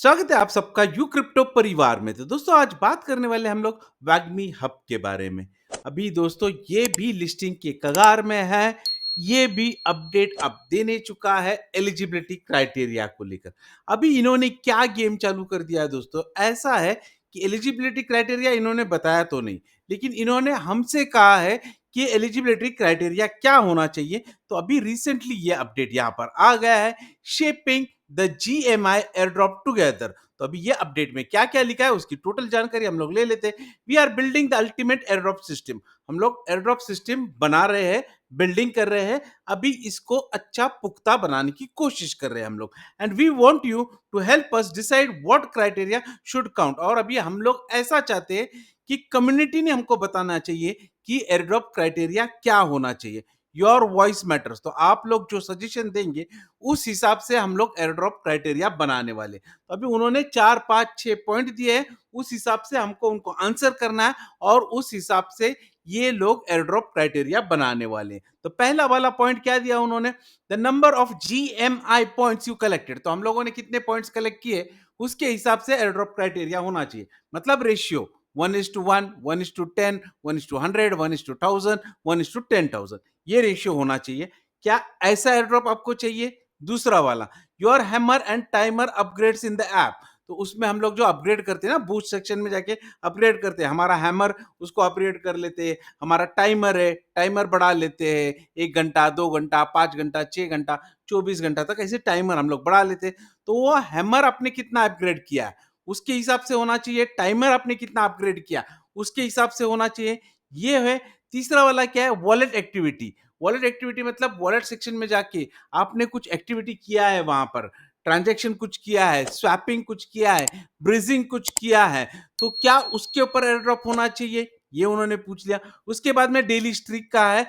स्वागत है आप सबका यू क्रिप्टो परिवार में। तो दोस्तों आज बात करने वाले हम लोग वैगमी हब के बारे में। अभी दोस्तों ये भी लिस्टिंग के कगार में है। ये भी अपडेट अब देने चुका है एलिजिबिलिटी क्राइटेरिया को लेकर। अभी इन्होंने क्या गेम चालू कर दिया है दोस्तों, ऐसा है कि एलिजिबिलिटी क्राइटेरिया इन्होंने बताया तो नहीं, लेकिन इन्होंने हमसे कहा है कि एलिजिबिलिटी क्राइटेरिया क्या होना चाहिए। तो अभी रिसेंटली ये अपडेट यहाँ पर आ गया है, shaping the GMI airdrop together. तो अभी ये अपडेट में क्या क्या लिखा है उसकी टोटल जानकारी हम लोग ले लेते हैं। We are building the ultimate airdrop system. हम लोग एयरड्रॉप सिस्टम बना रहे हैं, बिल्डिंग कर रहे हैं। अभी इसको अच्छा पुख्ता बनाने की कोशिश कर रहे हैं हम लोग। And we want you to help us decide what criteria should count. और अभी हम लोग ऐसा चाहते हैं कि कम्युनिटी ने हमको बताना चाहिए कि एयरड्रॉप क्राइटेरिया क्या होना चाहिए। Your voice matters. तो आप लोग जो सजेशन देंगे उस हिसाब से हम लोग एयरड्रॉप क्राइटेरिया बनाने वाले। तो अभी उन्होंने 4 5 6 पॉइंट दिए हैं, उस हिसाब से हमको उनको आंसर करना है और उस हिसाब से ये लोग एयरड्रॉप क्राइटेरिया बनाने वाले हैं। तो पहला वाला पॉइंट क्या दिया उन्होंने, the number of GMI points you collected. तो हम लोगों ने कितने पॉइंट्स कलेक्ट किए उसके हिसाब से एयरड्रॉप क्राइटेरिया होना चाहिए। मतलब रेशियो 1:1, 1:10, 1:100, 1:1000, 1:10,000, ये रेशियो होना चाहिए। क्या ऐसा एयरड्रॉप आपको चाहिए? दूसरा वाला, your hammer and timer upgrades in the app. तो उसमें हम लोग जो अपग्रेड करते हैं ना, बूस्ट सेक्शन में जाके अपग्रेड करते हैं, हमारा हैमर उसको अपग्रेड कर लेते हैं, हमारा टाइमर है टाइमर बढ़ा लेते हैं, 1 घंटा 2 घंटा 5 घंटा 6 घंटा 24 घंटा तक ऐसे टाइमर हम लोग बढ़ा लेते हैं। तो वो हैमर आपने कितना अपग्रेड किया है उसके हिसाब से होना चाहिए, टाइमर आपने कितना अपग्रेड किया उसके हिसाब से होना चाहिए। ये है। तीसरा वाला क्या है, वॉलेट एक्टिविटी। वॉलेट एक्टिविटी मतलब वॉलेट सेक्शन में जाके आपने कुछ एक्टिविटी किया है, वहां पर ट्रांजैक्शन कुछ किया है, स्वैपिंग कुछ किया है, ब्रिजिंग कुछ किया है, तो क्या उसके ऊपर एयरड्रॉप होना चाहिए, ये उन्होंने पूछ लिया। उसके बाद में डेली स्ट्रीक का है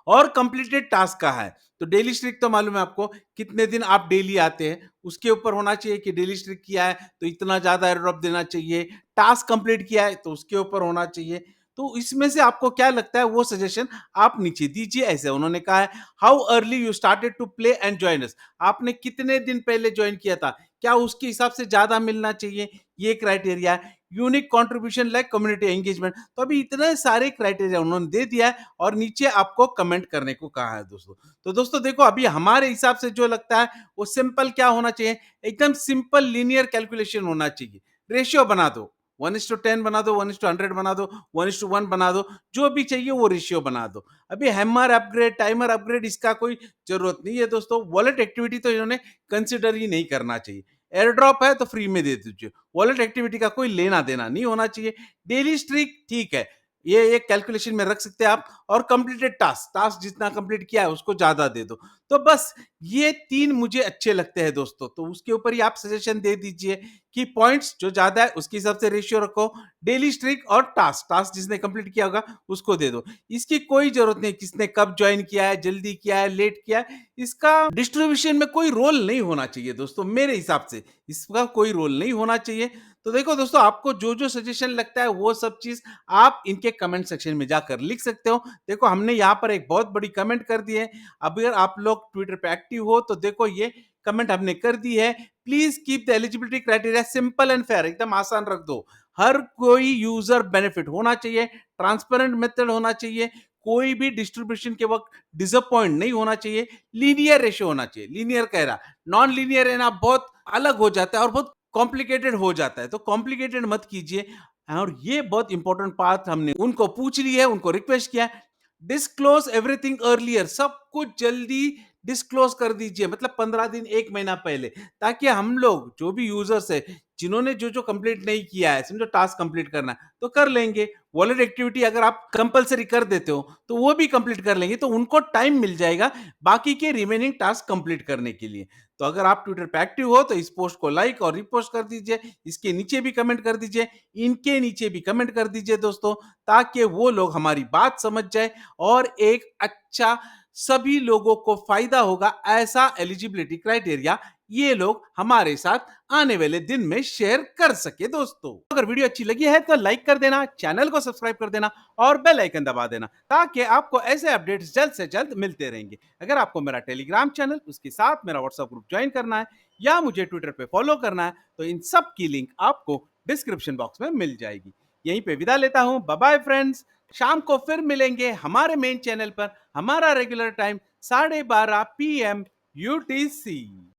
और कंप्लीटेड टास्क का है। तो डेली स्ट्रिक तो मालूम है आपको, कितने दिन आप डेली आते हैं उसके ऊपर होना चाहिए कि डेली स्ट्रिक किया है तो इतना ज्यादा एयर ड्रॉप देना चाहिए, टास्क कंप्लीट किया है तो उसके ऊपर होना चाहिए। तो इसमें से आपको क्या लगता है वो सजेशन आप नीचे दीजिए। ऐसे उन्होंने कहा है, how early you started to play and join us. आपने कितने दिन पहले ज्वाइन किया था, क्या उसके हिसाब से ज्यादा मिलना चाहिए, ये क्राइटेरिया है। Unique contribution like community engagement. तो अभी इतने सारे क्राइटेरिया उन्होंने दे दिया है और नीचे आपको कमेंट करने को कहा है दोस्तों। तो दोस्तों देखो, अभी हमारे हिसाब से जो लगता है वो सिंपल क्या होना चाहिए, एकदम सिंपल लीनियर कैलकुलेशन होना चाहिए। रेशियो बना दो, 1:10 बना दो, 1:100 बना दो, 1:1 बना दो, जो भी चाहिए वो रेशियो बना दो। अभी हैमर अपग्रेड टाइमर अपग्रेड इसका कोई जरूरत नहीं है दोस्तों। वॉलेट एक्टिविटी तो इन्होंने कंसिडर ही नहीं करना चाहिए। एयर ड्रॉप है तो फ्री में दे दीजिए, वॉलेट एक्टिविटी का कोई लेना देना नहीं होना चाहिए। डेली स्ट्रीक ठीक है, ये एक कैलकुलेशन में रख सकते हैं आप। और कंप्लीटेड टास्क, टास्क जितना कंप्लीट किया है उसको ज्यादा दे दो। तो बस ये 3 मुझे अच्छे लगते हैं दोस्तों। तो उसके ऊपर ही आप सजेशन दे दीजिए कि पॉइंट्स जो ज्यादा है उसके हिसाब से रेशियो रखो, डेली स्ट्रीक और टास्क, टास्क जिसने कंप्लीट किया होगा उसको दे दो। इसकी कोई जरूरत नहीं किसने कब ज्वाइन किया है, जल्दी किया है, लेट किया है, इसका डिस्ट्रीब्यूशन में कोई रोल नहीं होना चाहिए दोस्तों। मेरे हिसाब से इसका कोई रोल नहीं होना चाहिए। तो देखो दोस्तों, आपको जो जो सजेशन लगता है वो सब चीज आप इनके कमेंट सेक्शन में जाकर लिख सकते हो। देखो हमने यहाँ पर एक बहुत बड़ी कमेंट कर दी है। अगर आप लोग ट्विटर पे एक्टिव हो तो देखो ये कमेंट हमने कर दी है, please keep the eligibility criteria simple and fair. एकदम आसान रख दो, हर कोई यूजर बेनिफिट होना चाहिए, ट्रांसपेरेंट मेथड होना चाहिए, कोई भी डिस्ट्रीब्यूशन के वक्त डिसअपॉइंट नहीं होना चाहिए, लीनियर रेशियो होना चाहिए। लीनियर कह रहा, नॉन लीनियर है ना, बहुत अलग हो जाता है और बहुत कॉम्प्लिकेटेड हो जाता है। तो कॉम्प्लिकेटेड मत कीजिए। और ये बहुत इंपॉर्टेंट बात हमने उनको पूछ ली है, उनको रिक्वेस्ट किया, डिस्क्लोज एवरीथिंग अर्लियर। सब कुछ जल्दी डिस्क्लोज कर दीजिए, मतलब 15 दिन 1 महीना पहले, ताकि हम लोग जो भी यूजर्स है जिन्होंने जो जो कंप्लीट नहीं किया है, समझो टास्क कंप्लीट करना है तो कर लेंगे। वॉलेट एक्टिविटी अगर आप कंपलसरी कर देते हो तो वो भी कंप्लीट कर लेंगे, तो उनको टाइम मिल जाएगा बाकी के रिमेनिंग टास्क कंप्लीट करने के लिए। तो अगर आप ट्विटर पे एक्टिव हो तो इस पोस्ट को लाइक और रिपोस्ट कर दीजिए, इसके नीचे भी कमेंट कर दीजिए, इनके नीचे भी कमेंट कर दीजिए दोस्तों, ताकि वो लोग हमारी बात समझ जाए और एक अच्छा, सभी लोगों को फायदा होगा ऐसा एलिजिबिलिटी क्राइटेरिया ये लोग हमारे साथ आने वाले दिन में शेयर कर सके दोस्तों। अगर वीडियो अच्छी लगी है तो लाइक कर देना, चैनल को सब्सक्राइब कर देना और बेल आइकन दबा देना ताकि आपको ऐसे अपडेट्स जल्द से जल्द मिलते रहेंगे। अगर आपको मेरा टेलीग्राम चैनल, उसके साथ मेरा व्हाट्सएप ग्रुप ज्वाइन करना है या मुझे ट्विटर पे फॉलो करना है तो इन सब की लिंक आपको डिस्क्रिप्शन बॉक्स में मिल जाएगी। यहीं पे विदा लेता हूं, बाय बाय फ्रेंड्स। शाम को फिर मिलेंगे हमारे मेन चैनल पर, हमारा रेगुलर टाइम 12:30 PM UTC।